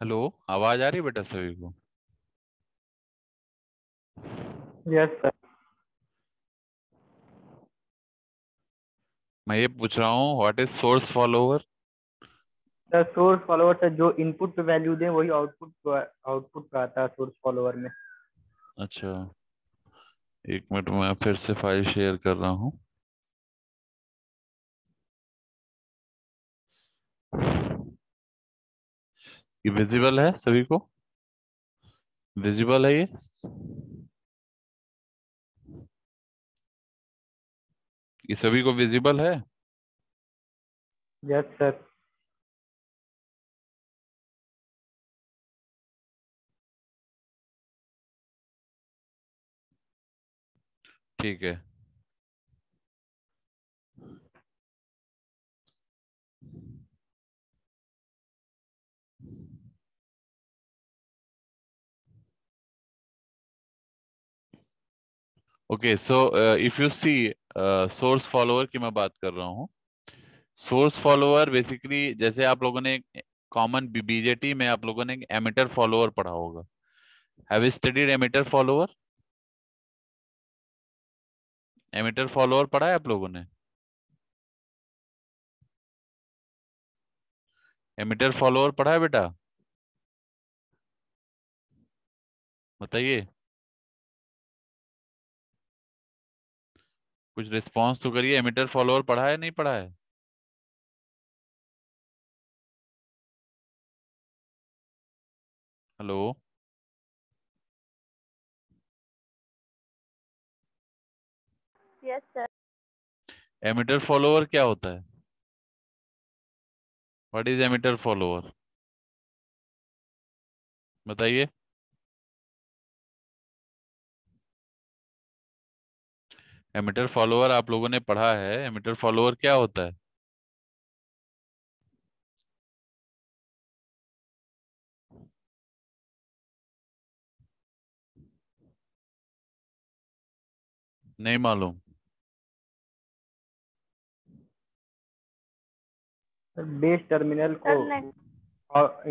Hello. आवाज आ रही है बेटा सभी को? Yes sir. मैं ये पूछ रहा हूँ what is source follower. Sir source follower sir जो इनपुट पे वैल्यू दें वही आउटपुट पे आता है सोर्स फॉलोवर में। अच्छा, एक मिनट में मैं फिर से फाइल शेयर कर रहा हूँ। ये विजिबल है सभी को? विजिबल है ये? ये सभी को विजिबल है? Yes sir. ठीक है। Okay, so if you see source follower की मैं बात कर रहा हूँ। सोर्स फॉलोवर बेसिकली जैसे आप लोगों ने कॉमन बीजेटी में आप लोगों ने एमिटर फॉलोवर पढ़ा होगा। Have you studied emitter follower? Emitter follower पढ़ा है आप लोगों ने? एमिटर फॉलोवर पढ़ा है बेटा? बताइए, कुछ रिस्पॉन्स तो करिए। एमिटर फॉलोअर पढ़ा है नहीं पढ़ा है? Hello. Yes sir. Emitter follower क्या होता है? What is emitter follower? बताइए। एमिटर फॉलोअर आप लोगों ने पढ़ा है, एमिटर फॉलोअर क्या होता है? नहीं मालूम? सर बेस टर्मिनल को सर नहीं।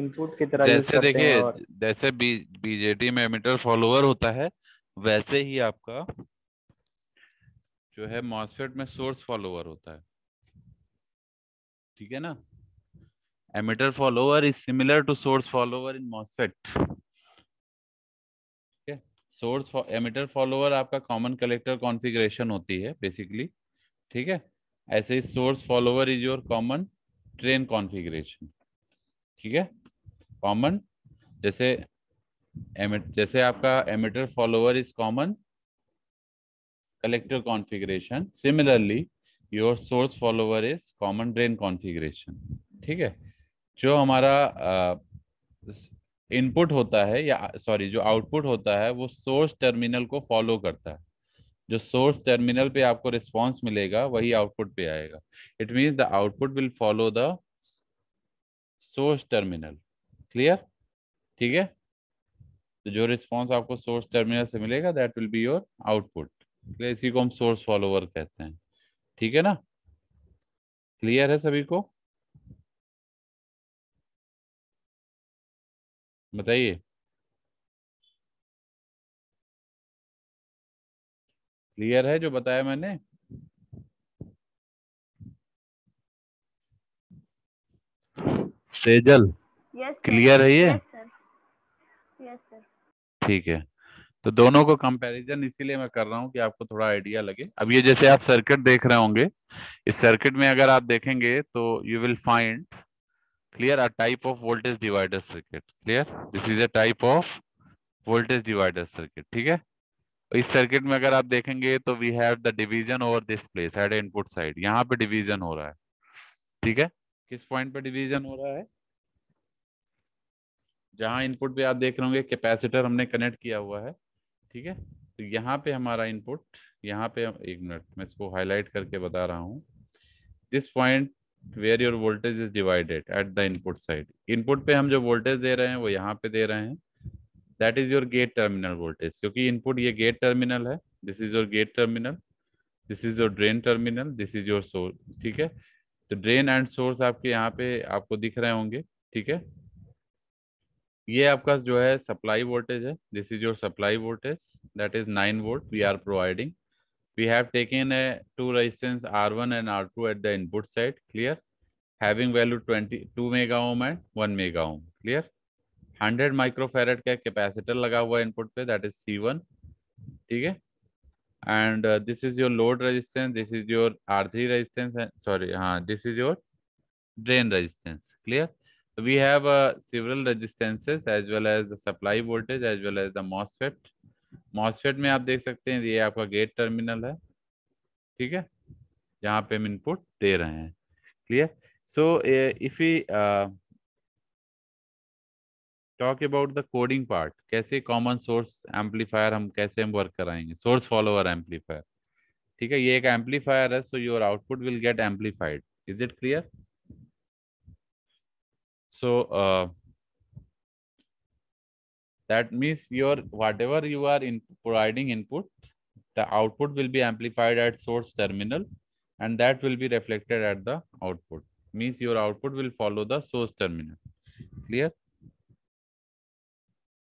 इनपुट की तरह यूज जैसे करते हैं देखिए, और जैसे बीजेटी में एमिटर फॉलोअर होता है, वैसे ही आपका जो है मॉसफेट में सोर्स फॉलोअर होता है। ठीक है ना? Emitter follower is similar to source follower in MOSFET. ठीक है। सोर्स एमिटर फॉलोअर आपका कॉमन कलेक्टर कॉन्फ़िगरेशन होती है बेसिकली। ठीक है। ऐसे ही source follower is your common drain configuration. ठीक है। कॉमन, जैसे जैसे आपका emitter follower is common collector configuration, similarly your source follower is common drain configuration. ठीक है। जो हमारा इनपुट होता है, या सॉरी जो आउटपुट होता है, वो सोर्स टर्मिनल को फॉलो करता है। जो सोर्स टर्मिनल पे आपको रिस्पांस मिलेगा वही आउटपुट पे आएगा। It means the output will follow the source terminal. Clear? ठीक है। तो जो रिस्पांस आपको सोर्स टर्मिनल से मिलेगा that will be your output. इसी को हम सोर्स फॉलोवर कहते हैं। ठीक है ना? क्लियर है सभी को? बताइए। क्लियर है जो बताया मैंने? Sejal, yes sir. क्लियर है ये? Yes sir. Yes sir. ठीक है। तो दोनों को कंपैरिजन इसीलिए मैं कर रहा हूँ कि आपको थोड़ा आइडिया लगे। अब ये जैसे आप सर्किट देख रहे होंगे, इस सर्किट में अगर आप देखेंगे तो you will find clear a type of voltage divider circuit. Clear? This is a type of voltage divider circuit. ठीक है। इस सर्किट में अगर आप देखेंगे तो we have the division over this place at input side. यहाँ पे डिवीजन हो रहा है। ठीक है। किस पॉइंट पे डिवीजन हो रहा है? जहां इनपुट पे आप देख रहे होंगे कैपेसिटर हमने कनेक्ट किया हुआ है। ठीक है। तो यहाँ पे हमारा इनपुट, यहाँ पे एक मिनट मैं इसको हाईलाइट करके बता रहा हूँ। This point where your voltage is divided at the input side. Input पे हम जो वोल्टेज दे रहे हैं वो यहाँ पे दे रहे हैं। That is your gate terminal voltage, क्योंकि इनपुट ये गेट टर्मिनल है। This is your gate terminal, this is your drain terminal, this is your source. ठीक है। तो ड्रेन एंड सोर्स आपके यहाँ पे आपको दिख रहे होंगे। ठीक है। ये आपका जो है सप्लाई वोल्टेज है, this is your supply voltage, that is 9 volt we are providing. We have taken a two resistance R1 and R2 at the input side, clear, having value 22 mega ohm and 1 mega ohm, clear. 100 microfarad का capacitor लगा हुआ है input पे, that is C1, ठीक है. And this is your load resistance, this is your R3 resistance, sorry हाँ, this is your drain resistance, clear. We have several resistances as well as the supply voltage as well as the MOSFET. MOSFET में आप देख सकते हैं ये आपका gate terminal है, ठीक है, जहाँ पे हम इनपुट दे रहे हैं, clear. So if we talk about the coding part, कैसे कॉमन सोर्स एम्पलीफायर हम वर्क कराएंगे, सोर्स फॉलोअर एम्पलीफायर, ठीक है. ये एक एम्पलीफायर है, so your output will get amplified. Is it clear? So that means your whatever you are in providing input, the output will be amplified at source terminal and that will be reflected at the output, means your output will follow the source terminal, clear.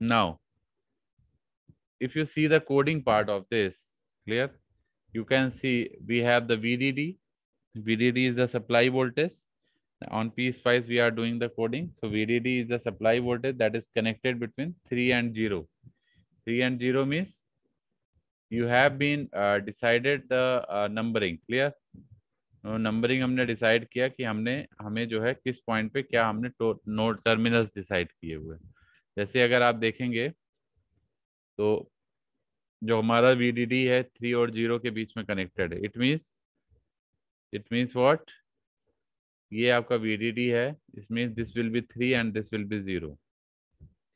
Now if you see the coding part of this, clear, you can see we have the VDD is the supply voltage. On PSpice we are doing the coding, so VDD is the supply voltage that is connected between 3 and 0. 3 and 0 means you have been decided the numbering, clear. Numbering हमने decide किया कि हमें जो है किस point पे क्या हमने नोड टर्मिनल्स डिसाइड किए हुए. जैसे अगर आप देखेंगे तो जो हमारा VDD है 3 और 0 के बीच में कनेक्टेड है. इट मीन्स व्हाट, ये आपका VDD है, it means this will be 3 and this will be 0,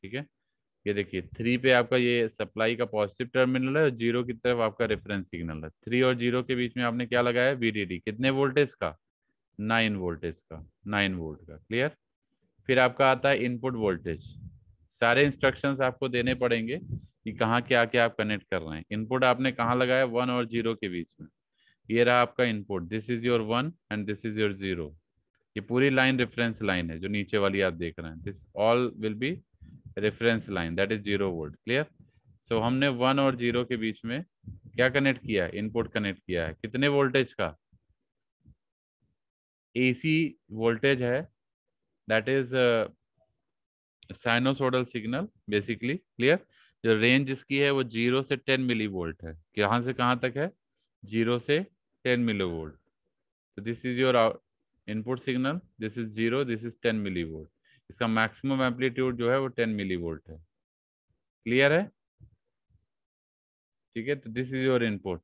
ठीक है. ये देखिए 3 पे आपका ये सप्लाई का पॉजिटिव टर्मिनल है और 0 की तरफ आपका रेफरेंस सिग्नल है. 3 और 0 के बीच में आपने क्या लगाया, VDD, कितने वोल्टेज का, 9 वोल्टेज का, 9 वोल्ट का, क्लियर. फिर आपका आता है इनपुट वोल्टेज. सारे इंस्ट्रक्शंस आपको देने पड़ेंगे कि कहाँ क्या क्या आप कनेक्ट कर रहे हैं. इनपुट आपने कहाँ लगाया, 1 और 0 के बीच में. ये रहा आपका input, this is your 1 and this is your 0. ये पूरी लाइन रेफरेंस लाइन है जो नीचे वाली आप देख रहे हैं, this all will be reference line, that is 0 volt, clear. So हमने 1 और 0 के बीच में क्या कनेक्ट किया है, इनपुट कनेक्ट किया है, कितने वोल्टेज का, AC वोल्टेज है, that is sinusoidal signal basically, clear. जो रेंज इसकी है वो 0 से 10 मिली वोल्ट है. कहाँ से कहाँ तक है, 0 से 10 मिली वोल्ट. तो this is your input signal, this is 0, this is 10 milli volt. इसका मैक्सिमम एम्पलीट्यूड जो है वो 10 मिली वोल्ट है, क्लियर है, ठीक है. तो दिस इज योर इनपुट,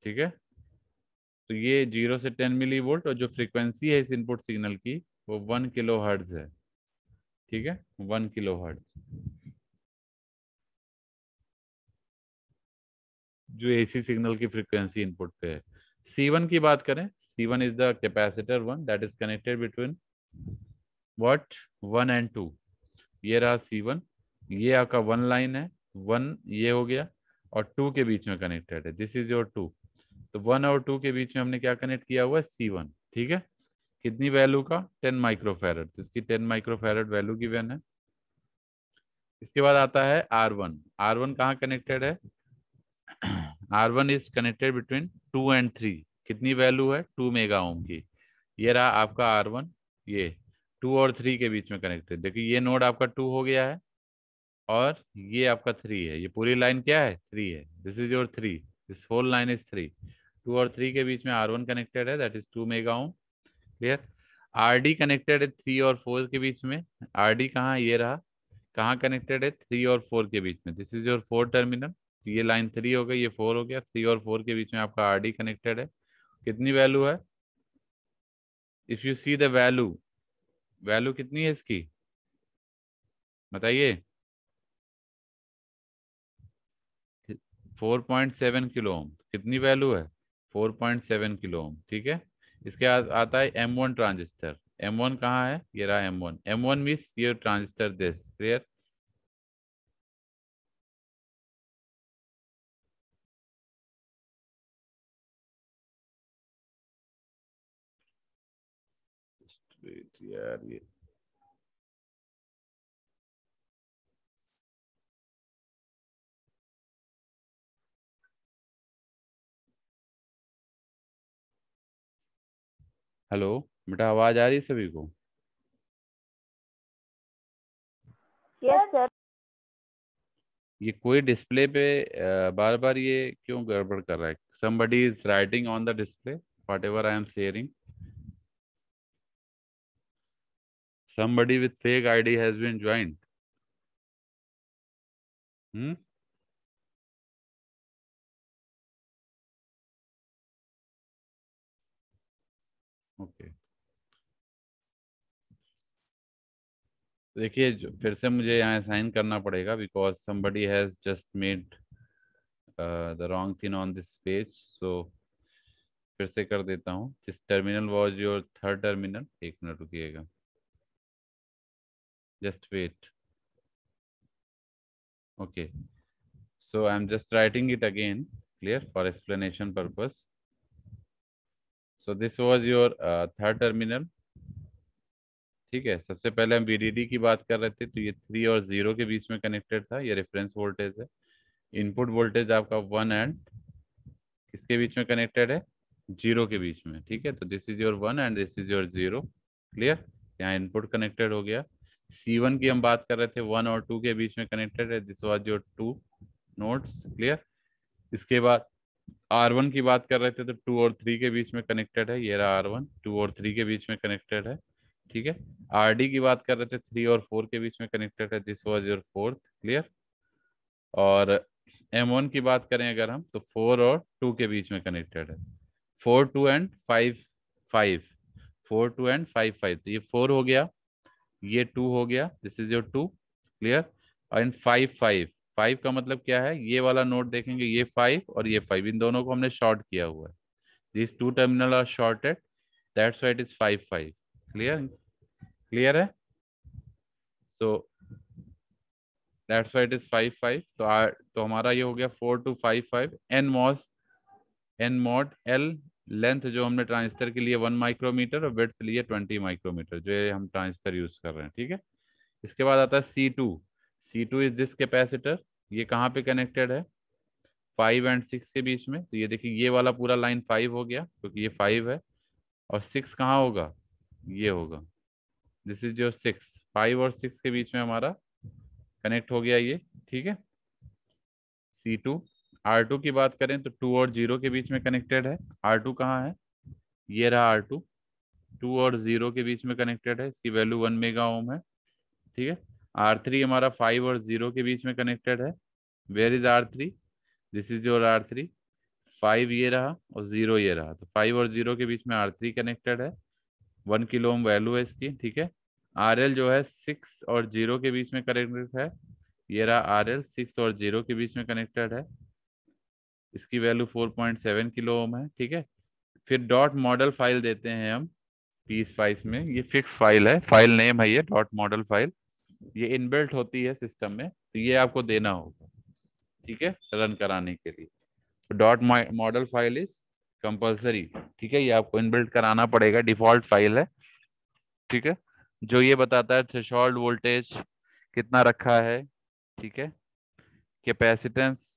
ठीक है. तो ये 0 से 10 मिली वोल्ट और जो फ्रीक्वेंसी है इस इनपुट सिग्नल की वो 1 किलो हर्ट्ज है, ठीक है, 1 किलो हर्ट्ज जो AC सिग्नल की फ्रीक्वेंसी इनपुट पे है. C1 की बात करें, C1 is the capacitor 1 that is connected between what 1 and 2. ये रहा C1, ये आपका 1 लाइन है, 1 ये हो गया और 2 के बीच में कनेक्टेड है, दिस इज योर 2. तो 1 और 2 के बीच में हमने क्या कनेक्ट किया हुआ है, C1, ठीक है. कितनी वैल्यू का, 10 माइक्रोफैरड, तो इसकी 10 माइक्रोफैरड वैल्यू गिवन है. इसके बाद आता है R1. R1 कहाँ कनेक्टेड है, R1 is connected between 2 and 3. कितनी वैल्यू है, 2 मेगा ओम की. ये रहा आपका R1, ये 2 और 3 के बीच में कनेक्टेड. देखिए ये नोड आपका 2 हो गया है और ये आपका 3 है. ये पूरी लाइन क्या है, 3 है, this is your 3, this whole line is 3. 2 और 3 के बीच में R1 कनेक्टेड है, that is 2 mega ohm, clear. RD connected है 3 और 4 के बीच में. RD कहाँ, ये रहा, कहाँ कनेक्टेड है, 3 और 4 के बीच में, दिस इज योर 4 टर्मिनल. ये लाइन 3 हो गई, ये 4 हो गया, 3 और 4 के बीच में आपका RD कनेक्टेड है. कितनी वैल्यू है, if you see the value, value कितनी है इसकी बताइए, 4.7 किलो ओम. कितनी वैल्यू है, 4.7 किलो ओम, ठीक है. इसके बाद आता है M1 ट्रांजिस्टर. M1 कहाँ है, ये रहा M1. M1 मीन्स ये ट्रांजिस्टर, दिस, क्लियर. यार ये हेलो बेटा, आवाज आ रही है सभी को? Yes, sir. ये कोई डिस्प्ले पे बार बार ये क्यों गड़बड़ कर रहा है? somebody is writing on the display whatever I am sharing. Somebody with fake ID has been joined. Okay, देखिए फिर से मुझे यहाँ साइन करना पड़ेगा because somebody has just made the wrong thing on this page. So फिर से कर देता हूँ. This terminal was your third terminal. एक मिनट रुकिएगा, just wait. Okay, so I'm just writing it again, clear, for explanation purpose. So this was your third terminal. ठीक है, सबसे पहले हम VDD की बात कर रहे थे, तो ये 3 और 0 के बीच में कनेक्टेड था. ये रेफरेंस वोल्टेज है. इनपुट वोल्टेज आपका 1 एंड किसके बीच में कनेक्टेड है? 0 के बीच में. ठीक है, तो this is your 1 and this is your 0. Clear, यहाँ इनपुट कनेक्टेड हो गया. C1 की हम बात कर रहे थे, 1 और 2 के बीच में कनेक्टेड है. This was your 2 nodes. Clear, इसके बाद R1 की बात कर रहे थे, तो 2 और 3 के बीच में कनेक्टेड है. ये रहा R1, 2 और 3 के बीच में कनेक्टेड है. ठीक है, RD की बात कर रहे थे, 3 और 4 के बीच में कनेक्टेड है. This was your 4th. Clear, और M1 की बात करें अगर हम, तो 4 और 2 के बीच में कनेक्टेड है. 4 2 एंड 5 5, 4 2 एंड 5 5. तो ये 4 हो गया, ये 2 हो गया. This is your 2. Clear, and 5 5. 5 का मतलब क्या है? ये वाला नोट देखेंगे, ये 5 और ये 5, इन दोनों को हमने शॉर्ट किया हुआ है. This two terminal are shorted, that's why it is 5 5. Clear, clear है? So that's why it is 5 5. तो हमारा ये हो गया 4 2 5 5. एन मॉड एल, लेंथ जो हमने ट्रांजिस्टर के लिए 1 माइक्रोमीटर और विड्थ लिए 20 माइक्रोमीटर, जो ये हम ट्रांजिस्टर यूज कर रहे हैं. ठीक है, इसके बाद आता है C2. C2 is this capacitor. ये कहाँ पे कनेक्टेड है? 5 एंड 6 के बीच में. तो ये देखिए, ये वाला पूरा लाइन 5 हो गया क्योंकि ये 5 है. और 6 कहाँ होगा? ये होगा. This is your 6. 5 और 6 के बीच में हमारा कनेक्ट हो गया ये. ठीक है, C2. R2 की बात करें तो 2 और 0 के बीच में कनेक्टेड है. R2 कहाँ है? ये रहा R2. 2 और 0 के बीच में कनेक्टेड है. इसकी वैल्यू 1 मेगा ओम है. ठीक है, R3 हमारा 5 और 0 के बीच में कनेक्टेड है. Where is R3? This is your R3. 5 ये रहा और 0 ये रहा, तो 5 और 0 के बीच में R3 कनेक्टेड है. 1 किलो ओम वैल्यू है इसकी. ठीक है, RL जो है 6 और 0 के बीच में कनेक्टेड है. ये रहा RL, 6 और 0 के बीच में कनेक्टेड है. इसकी वैल्यू 4.7 किलो ओम है. ठीक है, फिर डॉट मॉडल फाइल देते हैं हम पी स्पाइस में. ये फिक्स फाइल है, फाइल नेम है ये डॉट मॉडल फाइल. ये इनबिल्ट होती है सिस्टम में, तो ये आपको देना होगा. ठीक है, रन कराने के लिए. तो dot model file is compulsory. ठीक है, ये आपको इनबिल्ट कराना पड़ेगा, डिफॉल्ट फाइल है. ठीक है, जो ये बताता है थ्रेशोल्ड वोल्टेज कितना रखा है. ठीक है, कैपेसिटेंस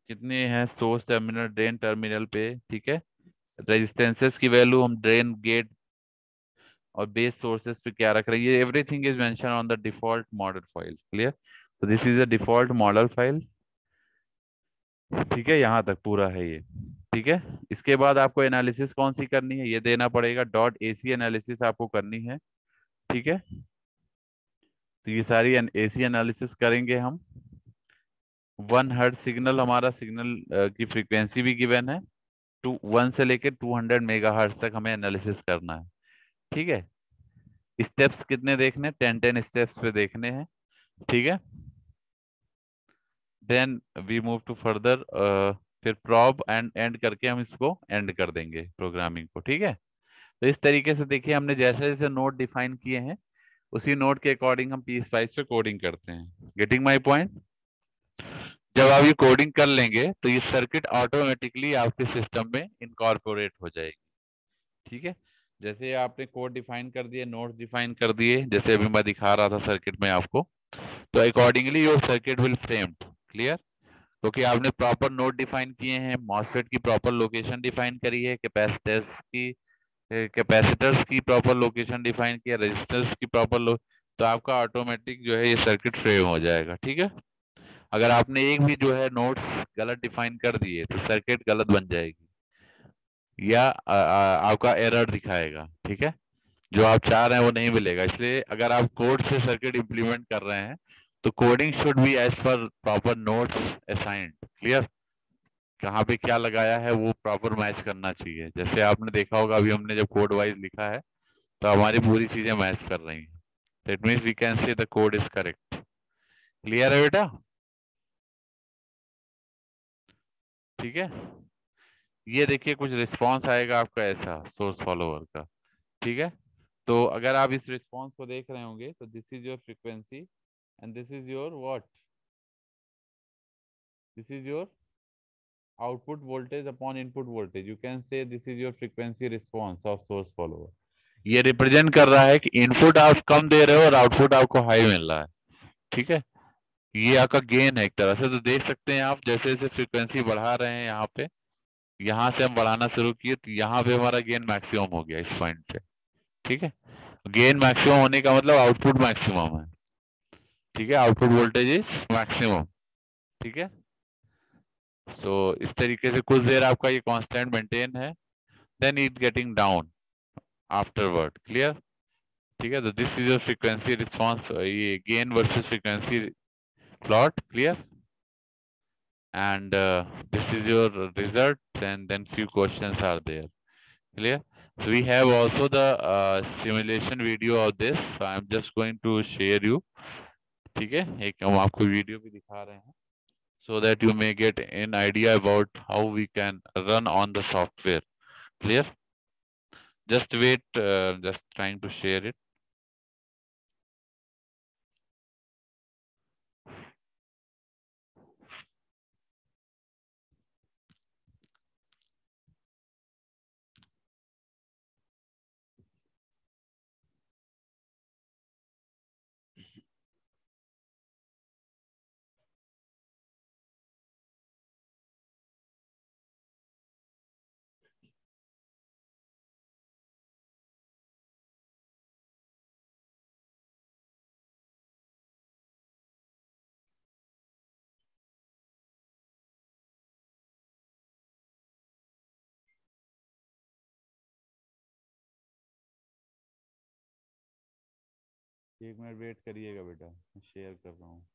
कितने हैं सोर्स टर्मिनल ड्रेन टर्मिनल पे. ठीक है, रेजिस्टेंसेस की वैल्यू हम ड्रेन गेट और बेस सोर्सेस पे क्या रख रहे हैं, ये everything is mention on the default model file. Clear, तो this is a default model file. ठीक है, यहाँ तक पूरा है ये. ठीक है, इसके बाद आपको एनालिसिस कौन सी करनी है, ये देना पड़ेगा. डॉट AC एनालिसिस आपको करनी है. ठीक है, तो ये सारी AC एनालिसिस करेंगे हम. 1 हर्ट्ज सिग्नल, हमारा सिग्नल की फ्रीक्वेंसी भी गिवन है. 1 से लेकर 200 मेगा हर्ट्ज तक हमें एनालिसिस करना है. ठीक है, स्टेप्स कितने देखने? 10 स्टेप्स पे देखने हैं. ठीक है, then we move to further. फिर प्रॉब एंड एंड करके हम इसको एंड कर देंगे प्रोग्रामिंग को. ठीक है, तो इस तरीके से देखिए, हमने जैसे जैसे नोड डिफाइन किए हैं उसी नोड के अकॉर्डिंग हम पी स्पाइस पे कोडिंग करते हैं. Getting my point? जब आप ये कोडिंग कर लेंगे तो ये सर्किट ऑटोमेटिकली आपके सिस्टम में इनकॉर्पोरेट हो जाएगी. ठीक है, जैसे आपने कोड डिफाइन कर दिए, नोड्स डिफाइन कर दिए, जैसे अभी मैं दिखा रहा था सर्किट में आपको, तो accordingly your circuit will framed. Clear, क्योंकि आपने प्रॉपर नोड डिफाइन किए हैं, मॉसफेट की प्रॉपर लोकेशन डिफाइन करी है, कैपेसिटर्स की कैपेसिटर्स की प्रॉपर लोकेशन डिफाइन किया, रेजिस्टर्स की प्रॉपर तो आपका ऑटोमेटिक जो है ये सर्किट फ्रेम हो जाएगा। ठीक है, अगर आपने एक भी जो है नोट्स गलत डिफाइन कर दिए तो सर्किट गलत बन जाएगी या आपका एरर दिखाएगा। ठीक है, जो आप चाह रहे हैं वो नहीं मिलेगा। इसलिए अगर आप कोड से सर्किट इंप्लीमेंट कर रहे हैं तो coding should be as per proper notes assigned. Clear, कहाँ पे क्या लगाया है वो प्रॉपर मैच करना चाहिए। जैसे आपने देखा होगा अभी हमने जब कोड वाइज लिखा है तो हमारी पूरी चीजें मैच कर रही हैं। That means we can say the code is correct. Clear है बेटा? ठीक है, ये देखिए कुछ रिस्पॉन्स आएगा आपका ऐसा सोर्स फॉलोअर का। ठीक है, तो अगर आप इस रिस्पॉन्स को देख रहे होंगे तो this is your frequency and this is your what, this is your output voltage upon input voltage. You can say this is your frequency response of source follower. ये रिप्रेजेंट कर रहा है कि इनपुट आप कम दे रहे हो और आउटपुट आपको हाई मिल रहा है। ठीक है, ये आपका गेन है एक तरह से। तो देख सकते हैं आप जैसे जैसे फ्रीक्वेंसी बढ़ा रहे हैं यहाँ पे, यहाँ से हम बढ़ाना शुरू किए तो यहाँ पे हमारा गेन मैक्सिमम हो गया इस पॉइंट पे। ठीक है, गेन मैक्सिमम होने का मतलब आउटपुट मैक्सिमम है। ठीक है, आउटपुट वोल्टेज इज मैक्सिमम। ठीक है, तो इस तरीके से कुछ देर आपका ये कांस्टेंट मेंटेन है, then it getting down afterward. Clear? ठीक है, तो this is your frequency response, ये gain versus frequency plot. Clear? and this is your result, and then few questions are there. Clear? So we have also the simulation video of this, so I'm just going to share you. ठीक है, एक हम आपको video भी दिखा रहे हैं so that you may get an idea about how we can run on the software. Clear? Just wait, just trying to share it. एक मिनट वेट करिएगा बेटा, मैं शेयर कर रहा हूँ।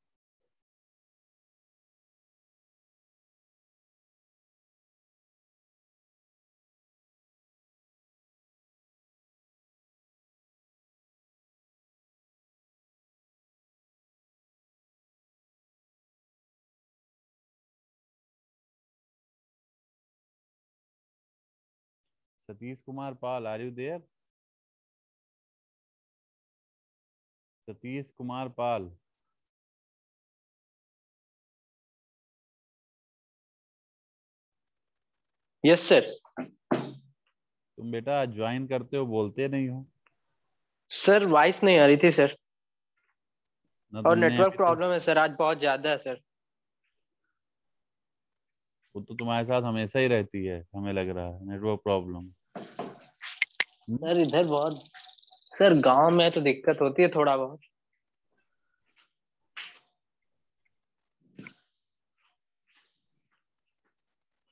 Satish Kumar Pal, are you there? Satish Kumar Pal, yes sir. तुम बेटा join करते हो बोलते नहीं हो। सर वॉइस नहीं आ रही थी सर, ना और तुमने नेटवर्क अभी तक, प्रॉब्लम है सर, आज बहुत ज्यादा है सर। वो तो तुम्हारे साथ हमेशा ही रहती है, हमें लग रहा है नेटवर्क प्रॉब्लम। सर इधर बहुत, सर गांव में तो दिक्कत होती है थोड़ा बहुत।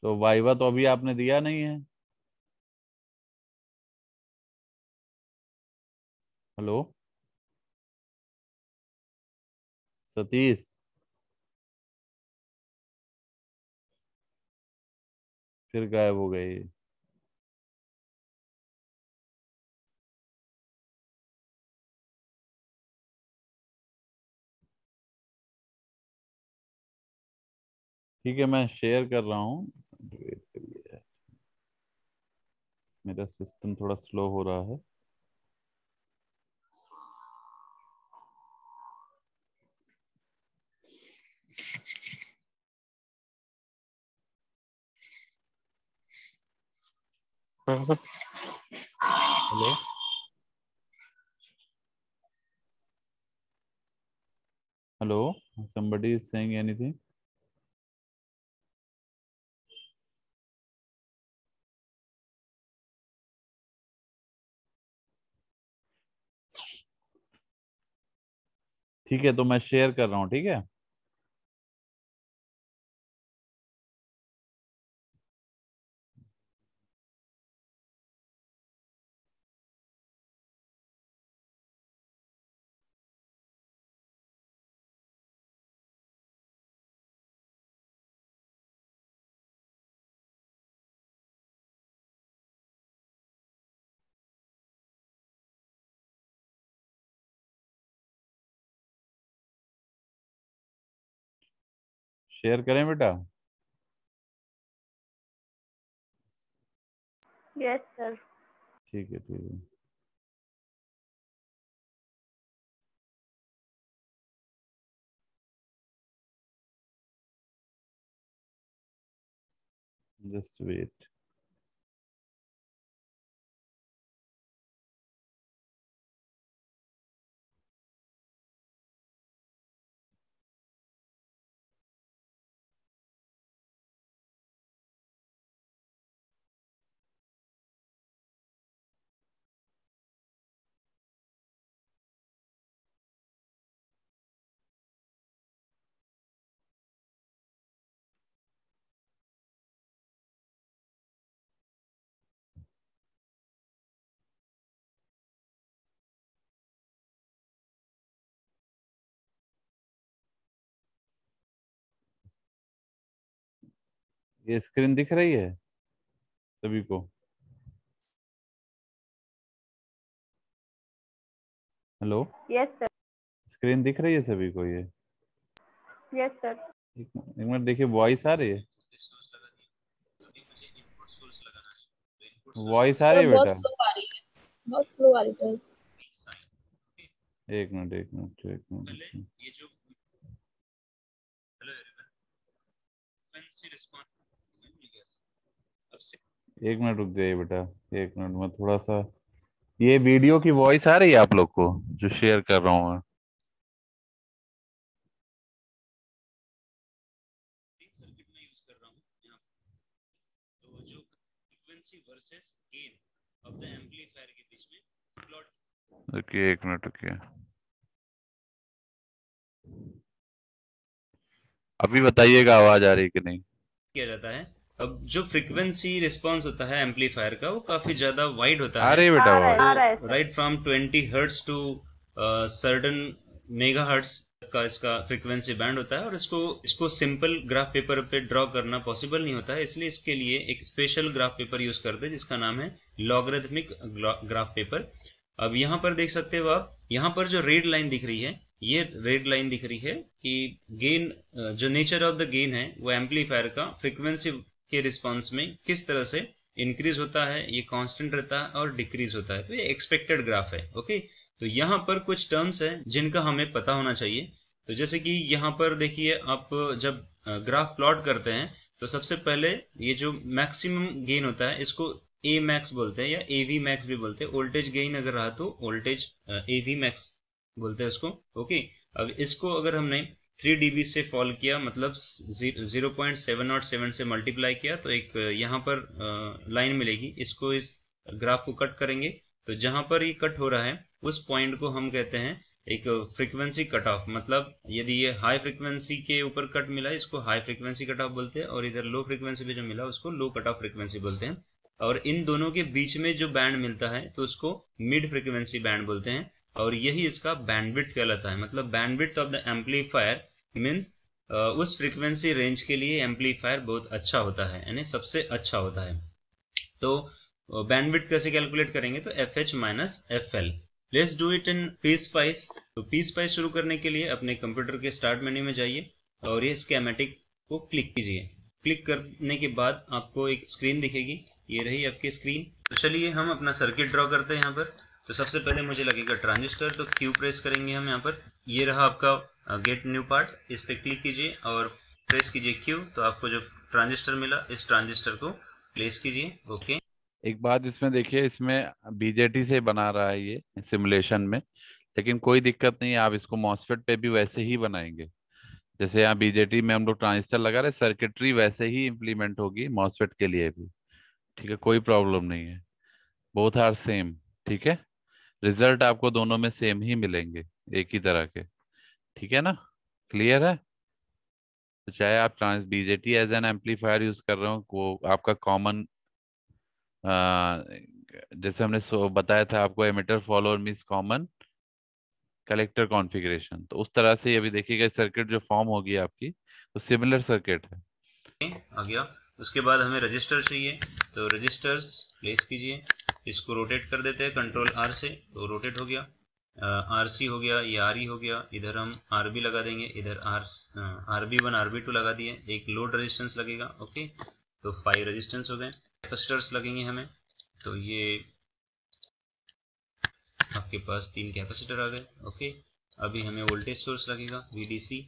तो वाइवा तो अभी आपने दिया नहीं है। हेलो सतीश, फिर गायब हो गए। ठीक है, मैं शेयर कर रहा हूँ, वेट करिए, मेरा सिस्टम थोड़ा स्लो हो रहा है। Hello hello, somebody is saying anything? ठीक है, तो मैं शेयर कर रहा हूँ, ठीक है। शेयर करें बेटा? Yes, sir. ठीक है, ठीक है। Just wait. ये स्क्रीन दिख रही है सभी को? Hello, Yes, sir. स्क्रीन दिख रही है सभी को ये? Yes, sir. एक मिनट देखिए, वॉइस आ रही है? वॉइस आ रही सर है बहुत बेटा? स्लो आ रही है, बहुत स्लो आ रही है सर। एक मिनट, एक मिनट, एक मिनट। ये जो एक मिनट रुक जाइए बेटा, एक मिनट में थोड़ा सा। ये वीडियो की वॉइस आ रही है आप लोग को जो शेयर कर रहा हूँ मैं? सर्किट में यूज कर रहा हूँ यहाँ। तो जो frequency versus gain of the amplifier के बीच में प्लॉट। रुकिए, एक मिनट रुकिए। अभी बताइएगा आवाज आ रही है कि नहीं? किया जाता है। अब जो फ्रीक्वेंसी रिस्पांस होता है एम्पलीफायर का वो काफी ज्यादा वाइड होता आ है। रही है बेटा आ रहा है, आवाज? आ रहा है, sir. Right from 20 hertz to certain mega hertz का इसका फ्रीक्वेंसी बैंड होता है, और इसको सिंपल ग्राफ पेपर पे ड्रॉ करना पॉसिबल नहीं होता है, इसलिए इसके लिए एक स्पेशल ग्राफ पेपर यूज करते हैं जिसका नाम है लॉगरिथमिक ग्राफ पेपर। अब यहाँ पर देख सकते हो आप, यहाँ पर जो रेड लाइन दिख रही है, ये रेड लाइन दिख रही है कि गेन, जो नेचर ऑफ द गेन है वो एम्पलीफायर का फ्रीक्वेंसी के रिस्पांस में किस तरह से इंक्रीज होता है, ये कांस्टेंट रहता है और डिक्रीज होता है। तो ये एक्सपेक्टेड ग्राफ है। ओके, तो यहाँ पर कुछ टर्म्स है जिनका हमें पता होना चाहिए। तो जैसे कि यहाँ पर देखिए, आप जब ग्राफ प्लॉट करते हैं तो सबसे पहले ये जो मैक्सिमम गेन होता है इसको ए मैक्स बोलते हैं या ए वी मैक्स भी बोलते हैं। वोल्टेज गेन अगर रहा तो वोल्टेज ए वी मैक्स बोलते हैं उसको। ओके, अब इसको अगर हमने 3 dB से फॉल किया, मतलब 0.707 से मल्टीप्लाई किया, तो एक यहाँ पर लाइन मिलेगी। इसको इस ग्राफ को कट करेंगे तो जहां पर ये कट हो रहा है उस पॉइंट को हम कहते हैं एक फ्रीक्वेंसी कट ऑफ। मतलब यदि ये हाई फ्रीक्वेंसी के ऊपर कट मिला इसको हाई फ्रीक्वेंसी कट ऑफ बोलते हैं, और इधर लो फ्रीक्वेंसी पे जो मिला उसको लो कट ऑफ फ्रीक्वेंसी बोलते हैं। और इन दोनों के बीच में जो बैंड मिलता है तो उसको मिड फ्रीक्वेंसी बैंड बोलते हैं, और यही इसका बैंडविड्थ कहलाता है। मतलब bandwidth of the amplifier means उस फ्रीक्वेंसी रेंज के लिए एम्पलीफायर बहुत अच्छा होता है, यानी सबसे अच्छा होता है। तो बैंडविड्थ कैसे कैलकुलेट करेंगे, तो FH minus FL। Let's do it in PSpice. तो पीस्पाइस शुरू करने के लिए अपने कंप्यूटर के स्टार्ट मेन्यू में जाइए और ये स्कीमेटिक को क्लिक कीजिए। क्लिक करने के बाद आपको एक स्क्रीन दिखेगी, ये रही आपकी स्क्रीन। तो चलिए हम अपना सर्किट ड्रॉ करते हैं यहाँ पर। तो सबसे पहले मुझे लगेगा ट्रांजिस्टर, तो क्यू प्रेस करेंगे हम यहाँ पर। ये रहा आपका गेट न्यू पार्ट, इस पर क्लिक कीजिए और प्रेस कीजिए क्यू। तो आपको जो ट्रांजिस्टर मिला इस ट्रांजिस्टर को प्लेस कीजिए। ओके, एक बात इसमें देखिए, इसमें बीजेटी से बना रहा है ये सिमुलेशन में, लेकिन कोई दिक्कत नहीं है, आप इसको मॉसफेट पे भी वैसे ही बनाएंगे। जैसे यहाँ बीजेटी में हम लोग ट्रांजिस्टर लगा रहे, सर्किटरी वैसे ही इम्प्लीमेंट होगी मॉसफेट के लिए भी। ठीक है, कोई प्रॉब्लम नहीं है, बोथ आर सेम। ठीक है, रिजल्ट आपको दोनों में सेम ही मिलेंगे, एक ही तरह के। ठीक है ना, क्लियर है। तो चाहे आप trans BJT as an amplifier use कर रहे हो, वो आपका कॉमन, जैसे हमने बताया था आपको, emitter follower means common collector configuration. तो उस तरह से अभी देखिएगा सर्किट जो फॉर्म होगी आपकी, तो सिमिलर सर्किट है। आ गया। उसके बाद हमें रजिस्टर चाहिए, तो रजिस्टर्स प्लेस कीजिए, इसको रोटेट कर देते हैं कंट्रोल आर से, तो रोटेट हो गया। आर सी हो गया, ये आर ई हो गया, इधर हम आर बी लगा देंगे, इधर R B one R B two लगा दिए, एक लोड रेजिस्टेंस लगेगा। ओके, तो 5 रेजिस्टेंस हो गए। कैपेसिटर्स लगेंगे हमें, तो ये आपके पास 3 कैपेसिटर आ गए। ओके, अभी हमें वोल्टेज सोर्स लगेगा VDC,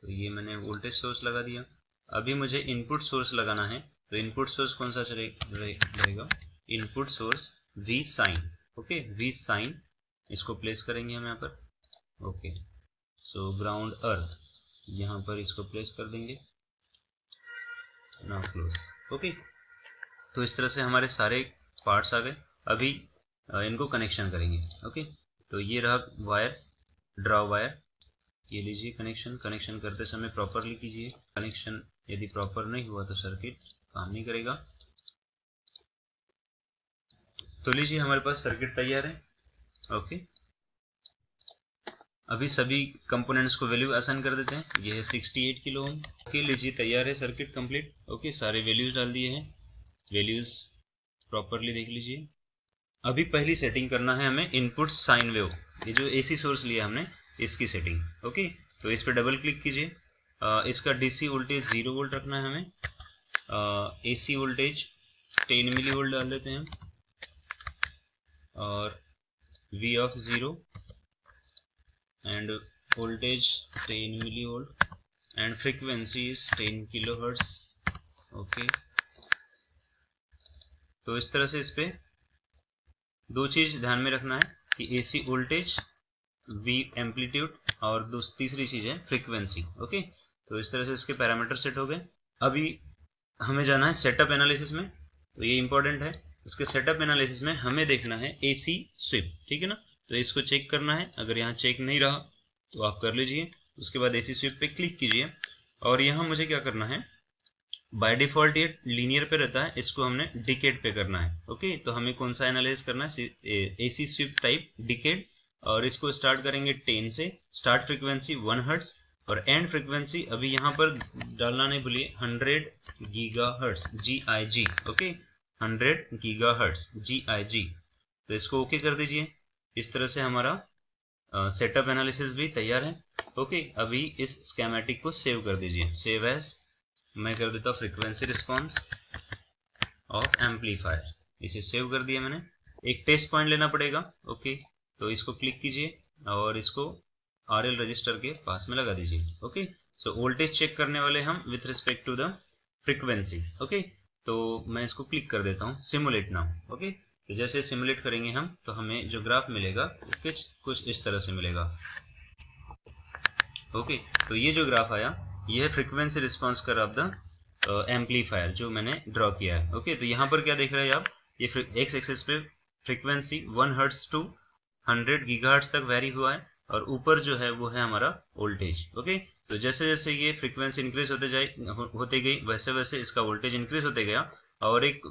तो ये मैंने वोल्टेज सोर्स लगा दिया। अभी मुझे इनपुट सोर्स लगाना है, तो इनपुट सोर्स कौन सा रहेगा, input source V sine. Okay, V sine, इसको प्लेस करेंगे हम यहाँ पर। ओके, सो ग्राउंड अर्थ यहाँ पर इसको प्लेस कर देंगे, नाउ क्लोज। ओके, तो इस तरह से हमारे सारे पार्ट्स आ गए। अभी इनको कनेक्शन करेंगे। ओके, तो ये रहा वायर, ड्रॉ वायर, ये लीजिए कनेक्शन। कनेक्शन करते समय प्रॉपरली कीजिए, कनेक्शन यदि प्रॉपर नहीं हुआ तो सर्किट काम नहीं करेगा। तो लीजिए हमारे पास सर्किट तैयार है। ओके, अभी सभी कंपोनेंट्स को वैल्यू असाइन कर देते हैं। ये है 68 किलो ओम। ओके, लीजिए तैयार है सर्किट कंप्लीट। ओके, सारे वैल्यूज डाल दिए हैं, वैल्यूज प्रॉपरली देख लीजिए। अभी पहली सेटिंग करना है हमें इनपुट साइन वेव, ये जो एसी सोर्स लिया हमने इसकी सेटिंग। ओके, तो इस पर डबल क्लिक कीजिए। इसका डीसी वोल्टेज 0 वोल्ट रखना है हमें। एसी वोल्टेज 10 मिली वोल्ट डाल देते हैं, और V of 0 and voltage 10 milli volt and frequency is 10 kilo hertz. Okay, तो इस तरह से इस पे दो चीज ध्यान में रखना है कि एसी वोल्टेज, V एम्पलीट्यूड, और तीसरी चीज है फ्रीक्वेंसी। ओके, तो इस तरह से इसके पैरामीटर सेट हो गए। अभी हमें जाना है सेटअप एनालिसिस में, तो ये इंपॉर्टेंट है। इसके सेटअप एनालिसिस में हमें देखना है एसी स्वीप, ठीक है ना। तो इसको चेक करना है, अगर यहाँ चेक नहीं रहा तो आप कर लीजिए। उसके बाद एसी स्वीप पे क्लिक कीजिए, और यहाँ मुझे क्या करना है, बाय डिफॉल्ट ये लीनियर पे रहता है, इसको हमने डिकेड पे करना है। ओके, तो हमें कौन सा एनालाइज करना है, एसी स्वीप टाइप डिकेड, और इसको स्टार्ट करेंगे 10 से। स्टार्ट फ्रीक्वेंसी 1 हर्ट्ज, और एंड फ्रीक्वेंसी अभी यहाँ पर डालना नहीं भूलिए, 100 giga hertz GIG। Okay, 100 giga hertz GIG, तो इसको ओके कर दीजिए। इस तरह से हमारा सेटअप एनालिसिस भी तैयार है। ओके, अभी इस स्कीमेटिक को सेव कर दीजिए, सेव एज, मैं कर देता हूँ फ्रीक्वेंसी रिस्पॉन्स ऑफ एम्पलीफायर, इसे सेव कर दिया मैंने। एक टेस्ट पॉइंट लेना पड़ेगा। ओके, तो इसको क्लिक कीजिए और इसको RL रजिस्टर के पास में लगा दीजिए। ओके, सो वोल्टेज चेक करने वाले हम with respect to the frequency. Okay, तो मैं इसको क्लिक कर देता हूँ, सिमुलेट नाउ। ओके, तो जैसे सिमुलेट करेंगे हम, तो हमें जो ग्राफ मिलेगा कुछ इस तरह से मिलेगा। ओके, तो ये जो ग्राफ आया, ये है फ्रीक्वेंसी रिस्पॉन्स कर ऑफ द एम्पलीफायर जो मैंने ड्रॉ किया है। ओके, तो यहाँ पर क्या देख रहे हैं आप, ये एक्स एक्सिस पे फ्रीक्वेंसी 1 हर्ट्ज टू 100 गीगाहर्ट्ज तक वेरी हुआ है, और ऊपर जो है वो है हमारा वोल्टेज। ओके, तो जैसे जैसे ये फ्रीक्वेंसी इंक्रीज होते गई, वैसे वैसे इसका वोल्टेज इंक्रीज होते गया, और एक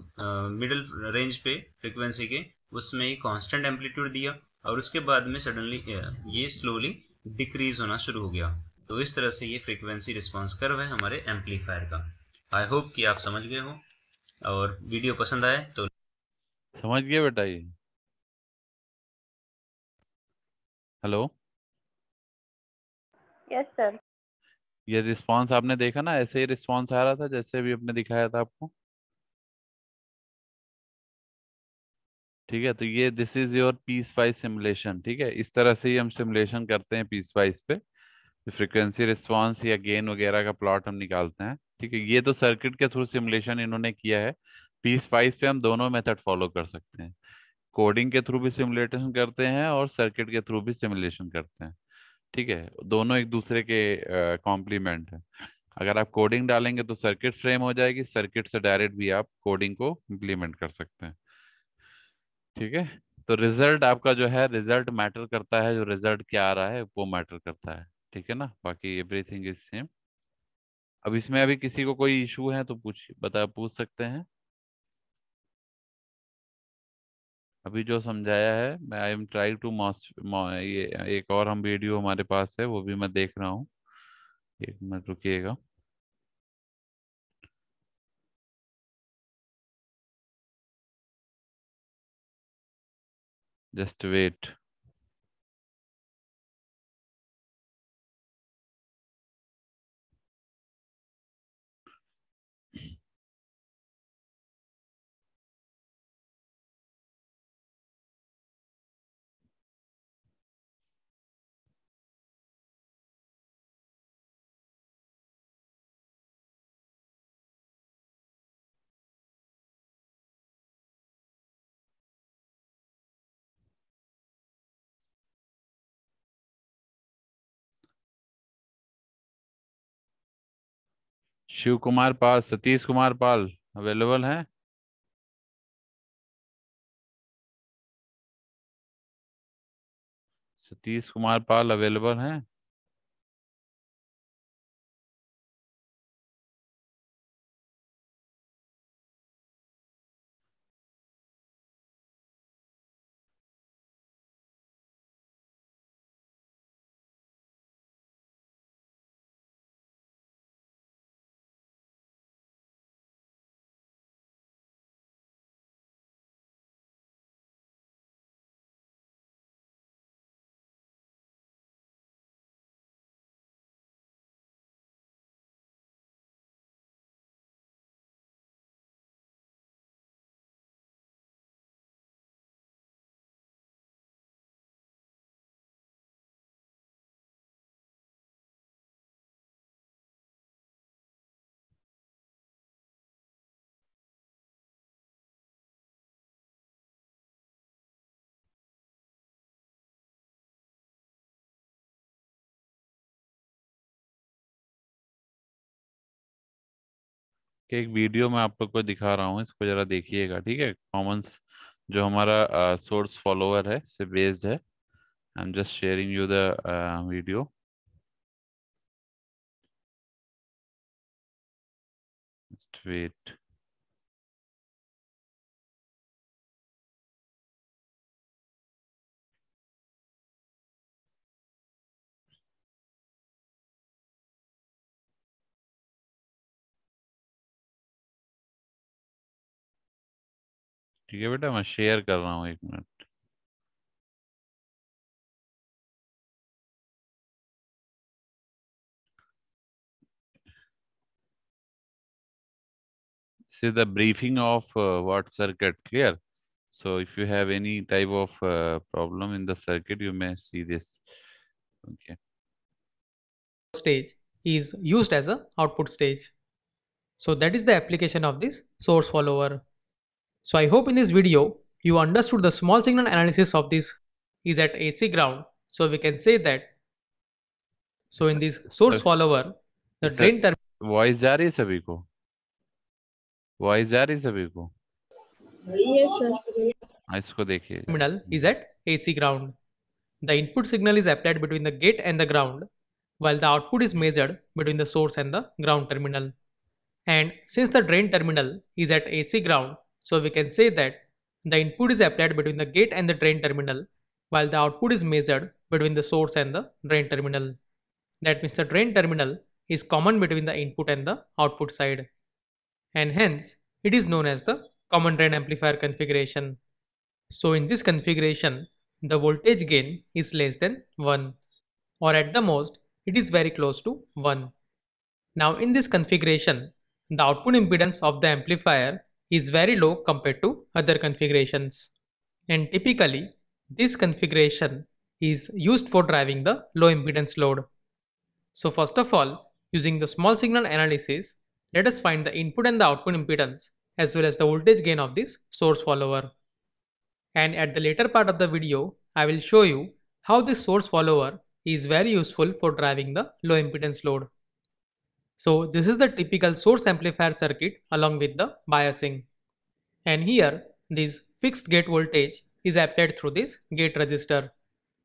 मिडिल रेंज पे फ्रीक्वेंसी के उसमें एक कांस्टेंट एम्पलीट्यूड दिया, और उसके बाद में सडनली ये स्लोली डिक्रीज होना शुरू हो गया। तो इस तरह से ये फ्रीक्वेंसी रिस्पॉन्स कर्व है हमारे एम्पलीफायर का। आई होप कि आप समझ गए हो, और वीडियो पसंद आए तो समझ गए बेटा ये? Hello, yes sir. ये रिस्पांस आपने देखा ना, ऐसे ही रिस्पांस आ रहा था जैसे अभी आपने दिखाया था आपको। ठीक है, तो ये this is your P spice simulation. ठीक है, इस तरह से ही हम सिमुलेशन करते हैं पी स्पाइस पे, फ्रीक्वेंसी रिस्पांस या गेन वगैरह का प्लॉट हम निकालते हैं। ठीक है, ये तो सर्किट के थ्रू सिमुलेशन इन्होंने किया है। पी स्पाइस पे हम दोनों मेथड फॉलो कर सकते हैं, कोडिंग के थ्रू भी सिमुलेशन करते हैं और सर्किट के थ्रू भी सिमुलेशन करते हैं। ठीक है, दोनों एक दूसरे के कॉम्प्लीमेंट है। अगर आप कोडिंग डालेंगे तो सर्किट फ्रेम हो जाएगी, सर्किट से डायरेक्ट भी आप कोडिंग को इम्प्लीमेंट कर सकते हैं। ठीक है, तो रिजल्ट आपका जो है, रिजल्ट मैटर करता है, जो रिजल्ट क्या आ रहा है वो मैटर करता है। ठीक है ना, बाकी एवरीथिंग इज सेम। अब इसमें अभी किसी को कोई इशू है तो पूछ सकते हैं। अभी जो समझाया है मैं आई एम ट्राइंग टू ये एक और हम वीडियो हमारे पास है, वो भी मैं देख रहा हूँ। एक मिनट रुकिएगा। Just wait. Shiv Kumar Pal, Satish Kumar Pal available हैं? सतीश कुमार पाल अवेलेबल हैं? एक वीडियो मैं आप लोग को दिखा रहा हूँ, इसको जरा देखिएगा, ठीक है? कॉमन्स जो हमारा सोर्स फॉलोअर है से बेस्ड है। I am just sharing you the video. Just wait. ठीक है बेटा, मैं शेयर कर रहा हूँ, एक minute. This is the briefing of what circuit, clear? So if you have any type of problem in the circuit, you may see this. Okay. Stage is used as a output stage. So that is the application of this source follower. So I hope in this video you understood the small signal analysis of this is at AC ground. So we can say that. So in this source follower, the drain terminal voice जा रही है सभी को? Voice जा रही है सभी को? Yes, sir. इसको देखिए। terminal is at AC ground. The input signal is applied between the gate and the ground, while the output is measured between the source and the ground terminal. And since the drain terminal is at AC ground, so we can say that the input is applied between the gate and the drain terminal, while the output is measured between the source and the drain terminal. That means the drain terminal is common between the input and the output side. And hence, it is known as the common drain amplifier configuration. So in this configuration, the voltage gain is less than 1, or at the most, it is very close to 1. Now in this configuration, the output impedance of the amplifier is very low compared to other configurations. And typically, this configuration is used for driving the low impedance load. So first of all, using the small signal analysis, let us find the input and the output impedance as well as the voltage gain of this source follower. And at the later part of the video, I will show you how this source follower is very useful for driving the low impedance load. So this is the typical source amplifier circuit along with the biasing. And here this fixed gate voltage is applied through this gate resistor.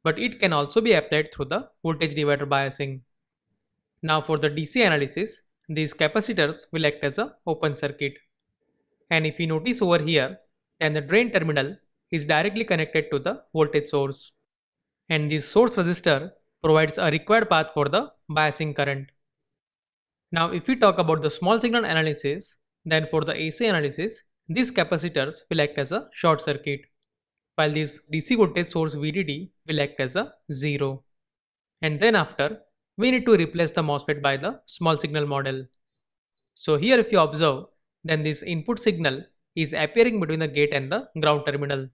but it can also be applied through the voltage divider biasing. Now for the DC analysis, these capacitors will act as an open circuit. And if you notice over here, then the drain terminal is directly connected to the voltage source. And this source resistor provides a required path for the biasing current. Now if we talk about the small signal analysis, then for the AC analysis, these capacitors will act as a short circuit, while this DC voltage source VDD will act as a 0. And then after, we need to replace the MOSFET by the small signal model. So here if you observe, then this input signal is appearing between the gate and the ground terminal.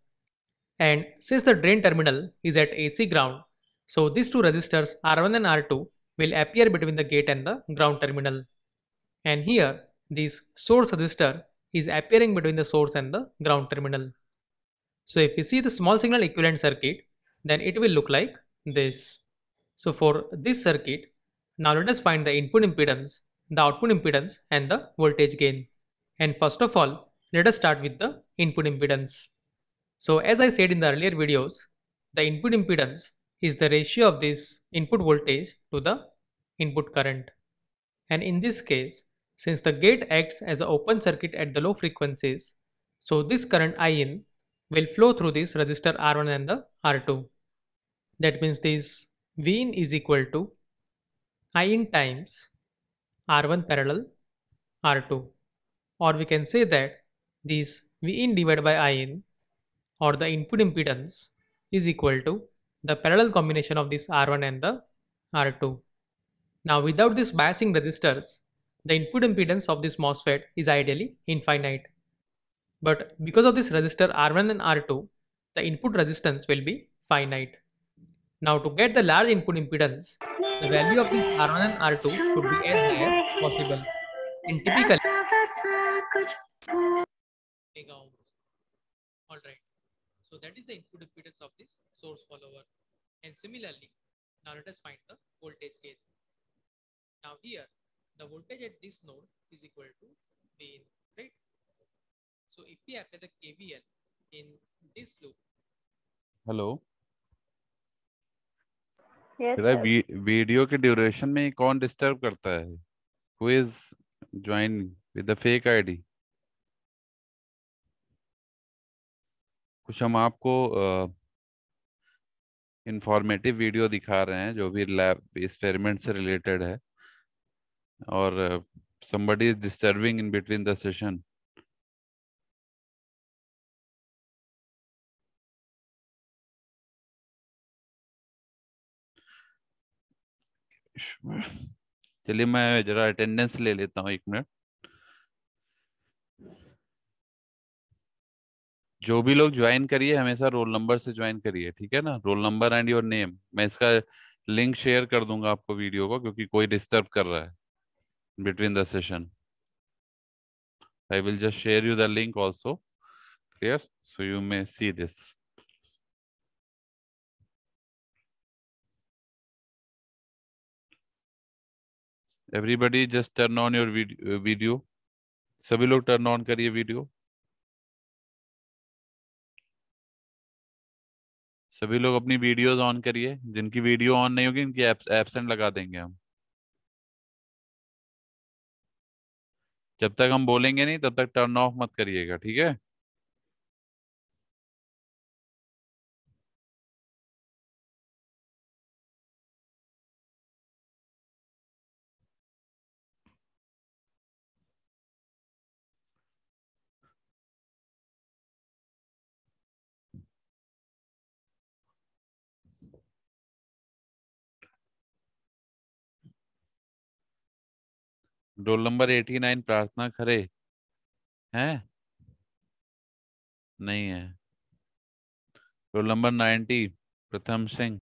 And since the drain terminal is at AC ground, so these two resistors R1 and R2 will appear between the gate and the ground terminal. And here this source resistor is appearing between the source and the ground terminal. So if you see the small signal equivalent circuit, then it will look like this. So for this circuit, now let us find the input impedance, the output impedance and the voltage gain. And first of all, let us start with the input impedance. So as I said in the earlier videos, the input impedance is the ratio of this input voltage to the input current. And in this case, since the gate acts as an open circuit at the low frequencies, so this current IN will flow through this resistor R1 and the R2. That means this Vin is equal to IN times R1 parallel R2. Or we can say that this Vin divided by IN, or the input impedance, is equal to the parallel combination of this R1 and the R2. Now without these biasing resistors, the input impedance of this MOSFET is ideally infinite. But because of this resistor R1 and R2, the input resistance will be finite. Now to get the large input impedance, the value of this R1 and R2 should be as high as possible. And typically, mega ohms. Alright, so that is the input impedance of this source follower. And similarly, now let us find the voltage gain. Now here, the voltage at this node is equal to Vin, right? So if we apply the KVL in this loop. Hello Yes, तेरा sir. Video के duration में कौन disturb करता है? Who is joining with the fake ID? कुछ हम आपको informative video दिखा रहे हैं जो भी लैब एक्सपेरिमेंट से रिलेटेड है, और somebody is disturbing in between the session. चलिए मैं जरा अटेंडेंस ले लेता हूँ 1 मिनट. जो भी लोग ज्वाइन करिए हमेशा रोल नंबर से ज्वाइन करिए, ठीक है ना? Roll number and your name. मैं इसका लिंक शेयर कर दूंगा आपको वीडियो को, क्योंकि कोई डिस्टर्ब कर रहा है between the session. I will just share you the link also, clear, so you may see this. Everybody just turn on your video. सभी लोग टर्न ऑन करिए वीडियो. सभी लोग अपनी वीडियोस ऑन करिए. जिनकी वीडियो ऑन नहीं होगी उनकी एब्सेंट लगा देंगे हम. जब तक हम बोलेंगे नहीं तब तक टर्न ऑफ मत करिएगा, ठीक है? रोल नंबर 89 प्रार्थना खरे हैं? नहीं है. रोल नंबर 90 प्रथम सिंह.